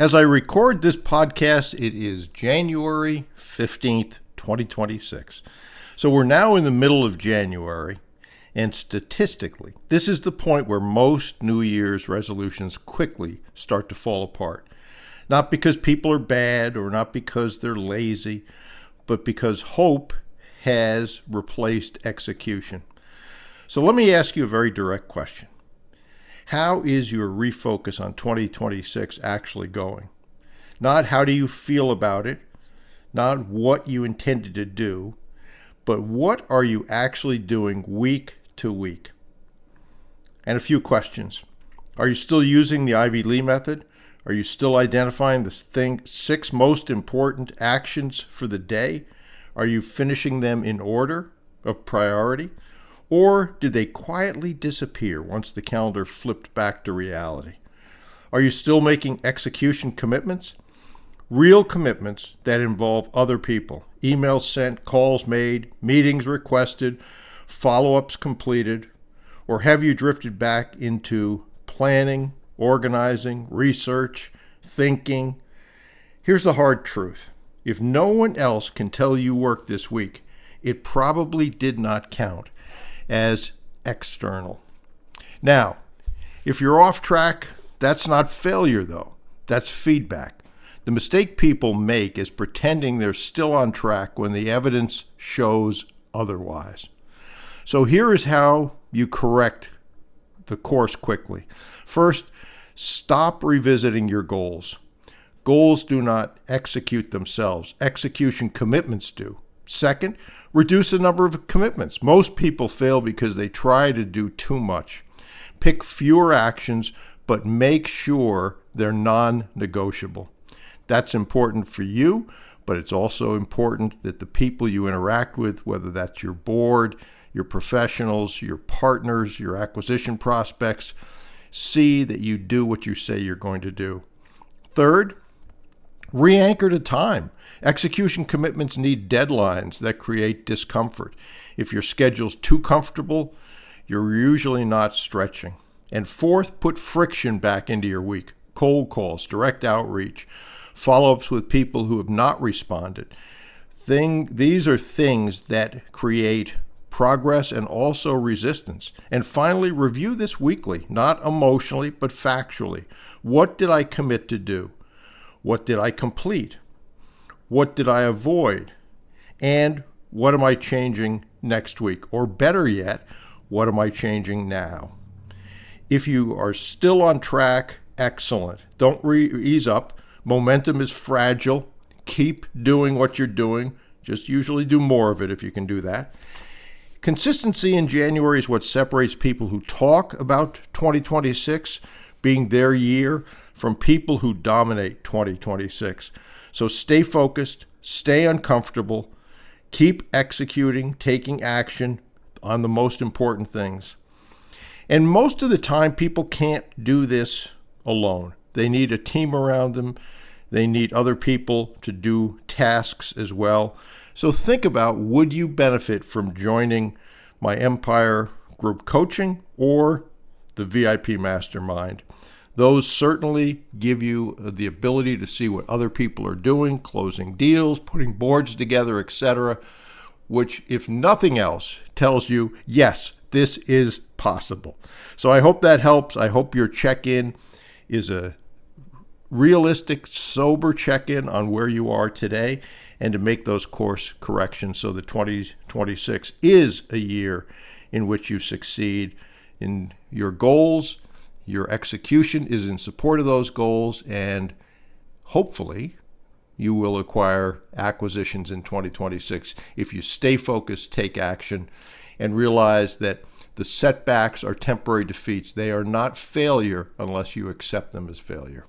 As I record this podcast, it is January 15th, 2026. So we're now in the middle of January, and statistically, this is the point where most New Year's resolutions quickly start to fall apart. Not because people are bad or not because they're lazy, but because hope has replaced execution. So let me ask you a very direct question. How is your refocus on 2026 actually going? Not how do you feel about it, not what you intended to do, but what are you actually doing week to week? And a few questions. Are you still using the Ivy Lee method? Are you still identifying the 6 most important actions for the day? Are you finishing them in order of priority? Or did they quietly disappear once the calendar flipped back to reality? Are you still making execution commitments? Real commitments that involve other people. Emails sent, calls made, meetings requested, follow-ups completed. Or have you drifted back into planning, organizing, research, thinking? Here's the hard truth. If no one else can tell you work this week, it probably did not count as external. Now, if you're off track, that's not failure though. That's feedback. The mistake people make is pretending they're still on track when the evidence shows otherwise. So here is how you correct the course quickly. First, stop revisiting your goals. Goals do not execute themselves. Execution commitments do. Second, reduce the number of commitments. Most people fail because they try to do too much. Pick fewer actions, but make sure they're non-negotiable. That's important for you, but it's also important that the people you interact with, whether that's your board, your professionals, your partners, your acquisition prospects, see that you do what you say you're going to do. Third, re-anchor to time. Execution commitments need deadlines that create discomfort. If your schedule's too comfortable, you're usually not stretching. And fourth, put friction back into your week. Cold calls, direct outreach, follow-ups with people who have not responded. These are things that create progress and also resistance. And finally, review this weekly, not emotionally, but factually. What did I commit to do? What did I complete? What did I avoid? And what am I changing next week? Or better yet, what am I changing now? If you are still on track, excellent. Don't ease up. Momentum is fragile. Keep doing what you're doing. Just usually do more of it if you can do that. Consistency in January is what separates people who talk about 2026 being their year from people who dominate 2026. So stay focused, stay uncomfortable, keep executing, taking action on the most important things. And most of the time, people can't do this alone. They need a team around them. They need other people to do tasks as well. So think about, would you benefit from joining my Empire Group coaching or the VIP Mastermind? Those certainly give you the ability to see what other people are doing, closing deals, putting boards together, etc., which, if nothing else, tells you, yes, this is possible. So I hope that helps. I hope your check-in is a realistic, sober check-in on where you are today and to make those course corrections so that 2026 is a year in which you succeed in your goals. Your execution is in support of those goals, and hopefully you will acquire acquisitions in 2026 if you stay focused, take action, and realize that the setbacks are temporary defeats. They are not failure unless you accept them as failure.